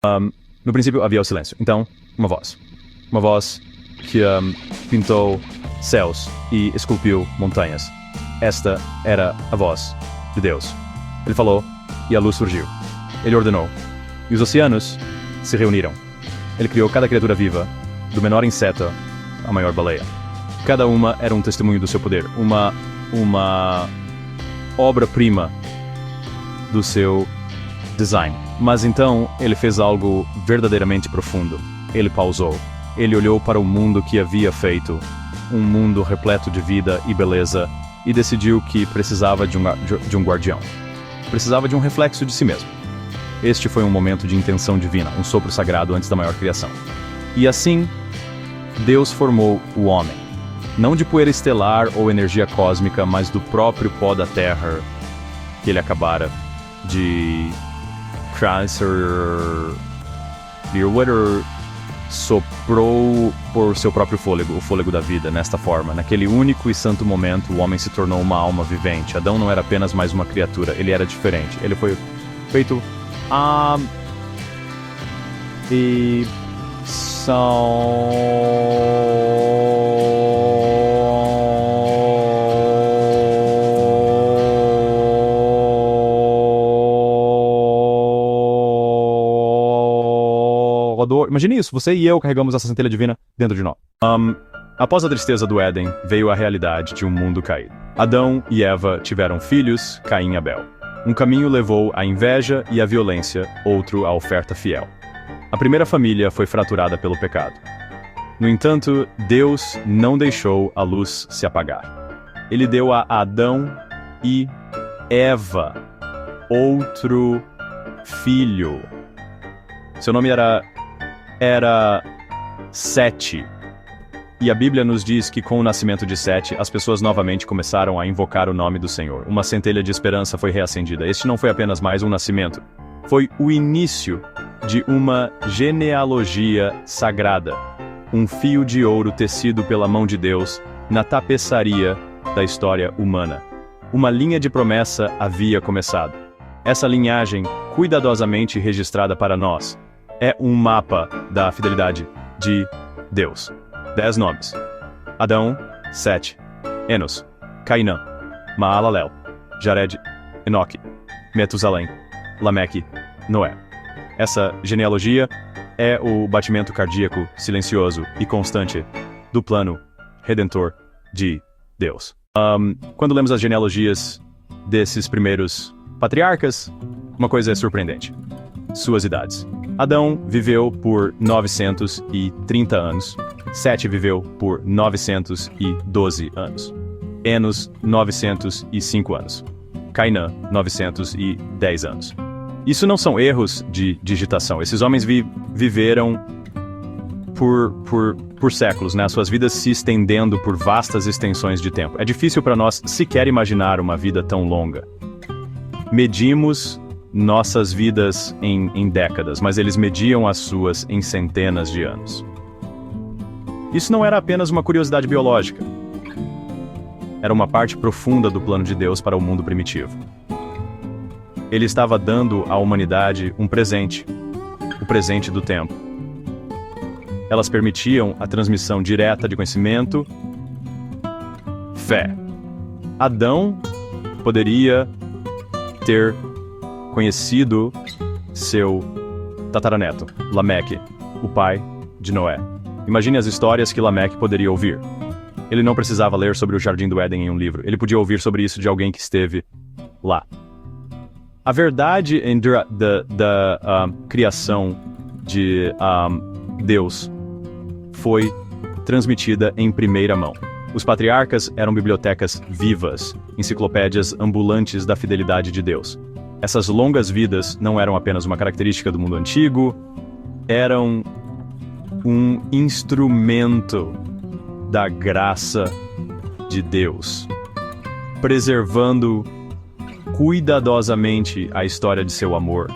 No princípio havia o silêncio. Então, uma voz. Uma voz que pintou céus e esculpiu montanhas. Esta era a voz de Deus. Ele falou e a luz surgiu. Ele ordenou. E os oceanos se reuniram. Ele criou cada criatura viva, do menor inseto à maior baleia. Cada uma era um testemunho do seu poder. Uma obra-prima do seu design. Mas então, ele fez algo verdadeiramente profundo. Ele pausou. Ele olhou para o mundo que havia feito, um mundo repleto de vida e beleza, e decidiu que precisava de um guardião. Precisava de um reflexo de si mesmo. Este foi um momento de intenção divina, um sopro sagrado antes da maior criação. E assim, Deus formou o homem. Não de poeira estelar ou energia cósmica, mas do próprio pó da terra que ele acabara de soprou por seu próprio fôlego, o fôlego da vida, nesta forma. Naquele único e santo momento, o homem se tornou uma alma vivente. Adão não era apenas mais uma criatura, ele era diferente. Ele foi feito e imagine isso, você e eu carregamos essa centelha divina dentro de nós. Após a tristeza do Éden, veio a realidade de um mundo caído. Adão e Eva tiveram filhos, Caim e Abel. Um caminho levou à inveja e à violência, outro à oferta fiel. A primeira família foi fraturada pelo pecado. No entanto, Deus não deixou a luz se apagar. Ele deu a Adão e Eva outro filho. Seu nome era Sete. E a Bíblia nos diz que com o nascimento de Sete, as pessoas novamente começaram a invocar o nome do Senhor. Uma centelha de esperança foi reacendida. Este não foi apenas mais um nascimento. Foi o início de uma genealogia sagrada. Um fio de ouro tecido pela mão de Deus na tapeçaria da história humana. Uma linha de promessa havia começado. Essa linhagem, cuidadosamente registrada para nós, é um mapa da fidelidade de Deus. 10 nomes: Adão, Sete, Enos, Cainã, Maalalel, Jared, Enoque, Metusalém, Lameque, Noé. Essa genealogia é o batimento cardíaco silencioso e constante do plano redentor de Deus. Quando lemos as genealogias desses primeiros patriarcas, uma coisa é surpreendente: suas idades. Adão viveu por 930 anos. Sete viveu por 912 anos. Enos, 905 anos. Cainã, 910 anos. Isso não são erros de digitação. Esses homens viveram por séculos, né? Suas vidas se estendendo por vastas extensões de tempo. É difícil para nós sequer imaginar uma vida tão longa. Medimos nossas vidas em décadas, mas eles mediam as suas em centenas de anos. Isso não era apenas uma curiosidade biológica. Era uma parte profunda do plano de Deus para o mundo primitivo. Ele estava dando à humanidade um presente, o presente do tempo. Elas permitiam a transmissão direta de conhecimento, fé. Adão poderia ter conhecido seu tataraneto, Lameque, o pai de Noé. Imagine as histórias que Lameque poderia ouvir. Ele não precisava ler sobre o Jardim do Éden em um livro. Ele podia ouvir sobre isso de alguém que esteve lá. A verdade da criação de Deus foi transmitida em primeira mão. Os patriarcas eram bibliotecas vivas, enciclopédias ambulantes da fidelidade de Deus. Essas longas vidas não eram apenas uma característica do mundo antigo, eram um instrumento da graça de Deus, preservando cuidadosamente a história de seu amor,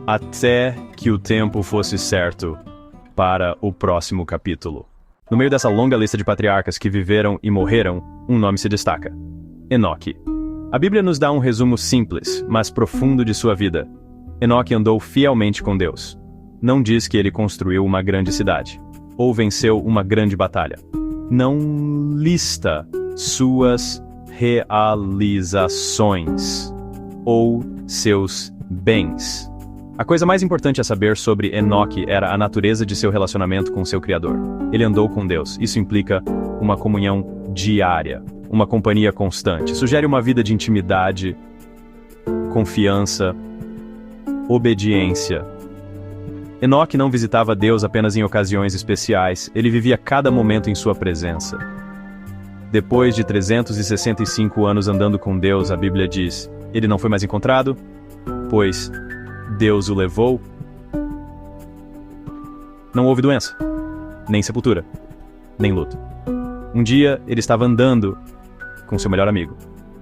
até que o tempo fosse certo para o próximo capítulo. No meio dessa longa lista de patriarcas que viveram e morreram, um nome se destaca: Enoque. A Bíblia nos dá um resumo simples, mas profundo de sua vida. Enoque andou fielmente com Deus. não diz que ele construiu uma grande cidade, ou venceu uma grande batalha. Não lista suas realizações ou seus bens. A coisa mais importante a saber sobre Enoque era a natureza de seu relacionamento com seu Criador. Ele andou com Deus. Isso implica uma comunhão diária, uma companhia constante. Sugere uma vida de intimidade, confiança, obediência. Enoque não visitava Deus apenas em ocasiões especiais, ele vivia cada momento em sua presença. Depois de 365 anos andando com Deus, a Bíblia diz, ele não foi mais encontrado, pois Deus o levou. Não houve doença, nem sepultura, nem luto. Um dia, ele estava andando com seu melhor amigo,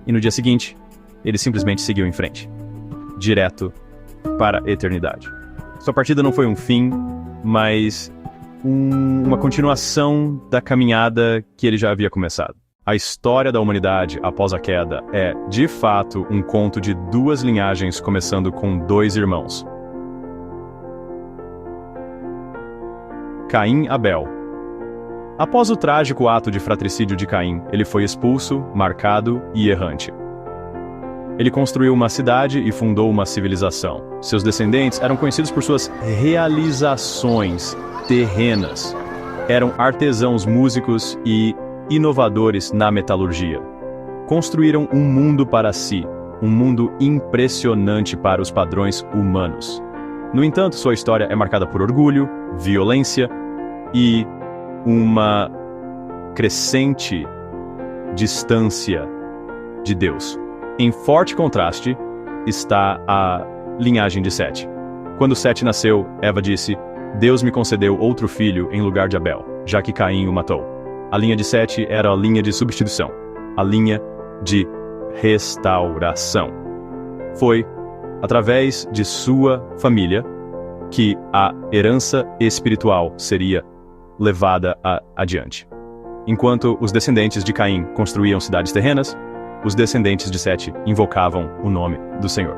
e no dia seguinte, ele simplesmente seguiu em frente, direto para a eternidade. Sua partida não foi um fim, mas uma continuação da caminhada que ele já havia começado. A história da humanidade após a queda é, de fato, um conto de duas linhagens começando com dois irmãos. Caim e Abel. Após o trágico ato de fratricídio de Caim, ele foi expulso, marcado e errante. Ele construiu uma cidade e fundou uma civilização. Seus descendentes eram conhecidos por suas realizações terrenas. Eram artesãos músicos e inovadores na metalurgia. Construíram um mundo para si, um mundo impressionante para os padrões humanos. No entanto, sua história é marcada por orgulho, violência e uma crescente distância de Deus. Em forte contraste está a linhagem de Sete. Quando Sete nasceu, Eva disse, Deus me concedeu outro filho em lugar de Abel, já que Caim o matou. A linha de Sete era a linha de substituição, a linha de restauração. Foi através de sua família que a herança espiritual seria levada adiante. Enquanto os descendentes de Caim construíam cidades terrenas, os descendentes de Sete invocavam o nome do Senhor.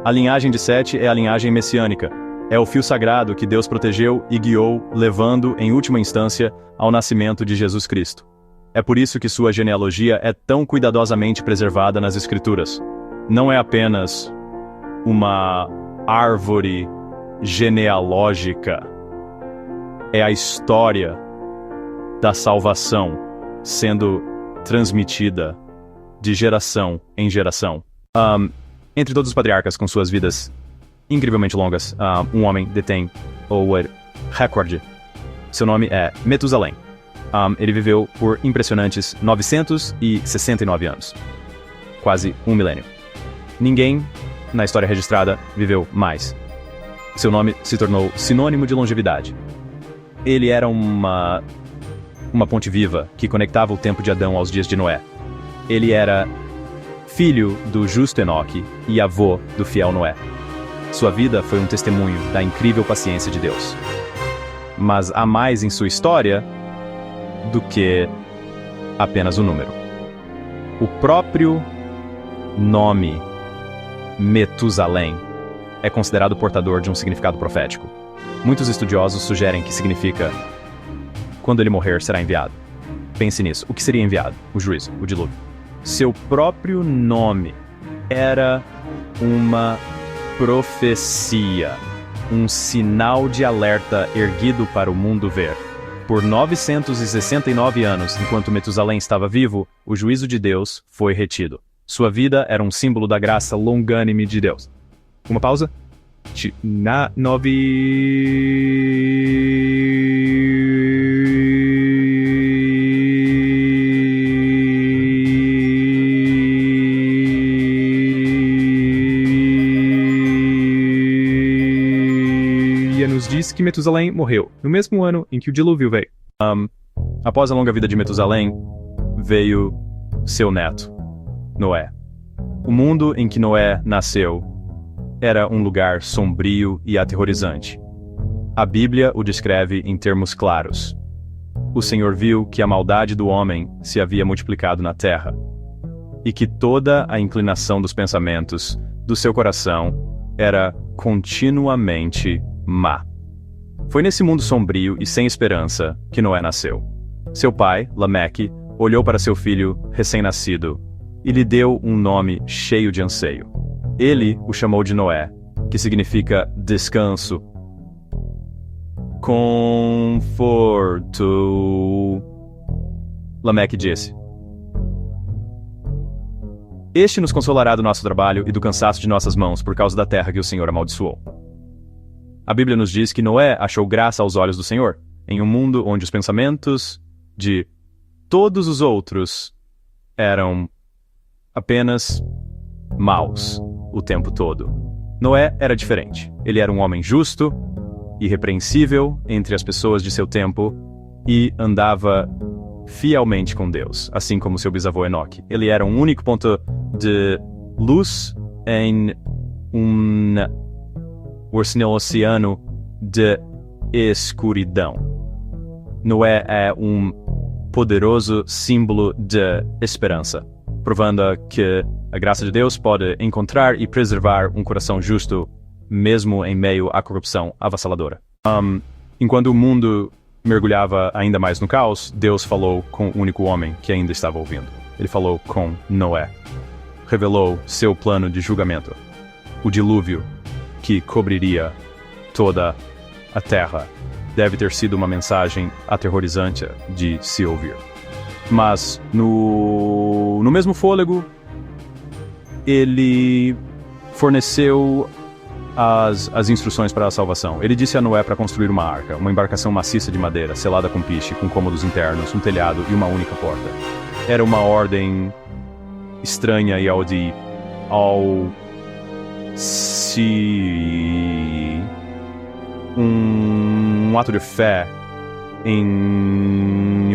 A linhagem de Sete é a linhagem messiânica. É o fio sagrado que Deus protegeu e guiou, levando, em última instância, ao nascimento de Jesus Cristo. É por isso que sua genealogia é tão cuidadosamente preservada nas Escrituras. Não é apenas uma árvore genealógica. É a história da salvação sendo transmitida de geração em geração. Entre todos os patriarcas com suas vidas incrivelmente longas, um homem detém o recorde. Seu nome é Metusalém. Ele viveu por impressionantes 969 anos. Quase um milênio. Ninguém na história registrada viveu mais. Seu nome se tornou sinônimo de longevidade. Ele era uma ponte viva que conectava o tempo de Adão aos dias de Noé. Ele era filho do justo Enoque e avô do fiel Noé. Sua vida foi um testemunho da incrível paciência de Deus. Mas há mais em sua história do que apenas o número. O próprio nome Metusalém é considerado portador de um significado profético. Muitos estudiosos sugerem que significa quando ele morrer será enviado. Pense nisso. O que seria enviado? O juízo, o dilúvio. Seu próprio nome era uma profecia, um sinal de alerta erguido para o mundo ver. Por 969 anos, enquanto Metusalém estava vivo, o juízo de Deus foi retido. Sua vida era um símbolo da graça longânime de Deus. Uma pausa? Nos diz que Metusalém morreu, no mesmo ano em que o dilúvio veio. Após a longa vida de Metusalém, veio seu neto, Noé. O mundo em que Noé nasceu era um lugar sombrio e aterrorizante. A Bíblia o descreve em termos claros. O Senhor viu que a maldade do homem se havia multiplicado na terra, e que toda a inclinação dos pensamentos do seu coração era continuamente má. Foi nesse mundo sombrio e sem esperança que Noé nasceu. Seu pai, Lameque, olhou para seu filho recém-nascido e lhe deu um nome cheio de anseio. Ele o chamou de Noé, que significa descanso, conforto. Lameque disse: Este nos consolará do nosso trabalho e do cansaço de nossas mãos por causa da terra que o Senhor amaldiçoou. A Bíblia nos diz que Noé achou graça aos olhos do Senhor, em um mundo onde os pensamentos de todos os outros eram apenas maus o tempo todo. Noé era diferente. Ele era um homem justo, irrepreensível entre as pessoas de seu tempo e andava fielmente com Deus, assim como seu bisavô Enoque. Ele era um único ponto de luz em um oceano de escuridão. Noé é um poderoso símbolo de esperança, provando que a graça de Deus pode encontrar e preservar um coração justo, mesmo em meio à corrupção avassaladora. Enquanto o mundo mergulhava ainda mais no caos, Deus falou com o único homem que ainda estava ouvindo. Ele falou com Noé. Revelou seu plano de julgamento, o dilúvio que cobriria toda a terra. Deve ter sido uma mensagem aterrorizante de se ouvir. Mas, no mesmo fôlego, ele forneceu as instruções para a salvação. Ele disse a Noé para construir uma arca, uma embarcação maciça de madeira, selada com piche, com cômodos internos, um telhado e uma única porta. Era uma ordem estranha e um ato de fé em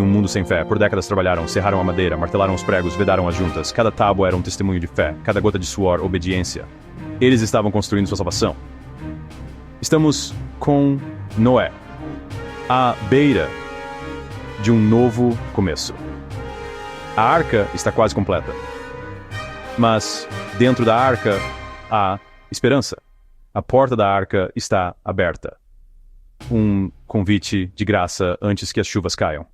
um mundo sem fé. Por décadas trabalharam, serraram a madeira, martelaram os pregos, vedaram as juntas. Cada tábua era um testemunho de fé, cada gota de suor, obediência. Eles estavam construindo sua salvação. Estamos com Noé, à beira de um novo começo. A arca está quase completa. Mas dentro da arca há esperança. A porta da arca está aberta. Um convite de graça antes que as chuvas caiam.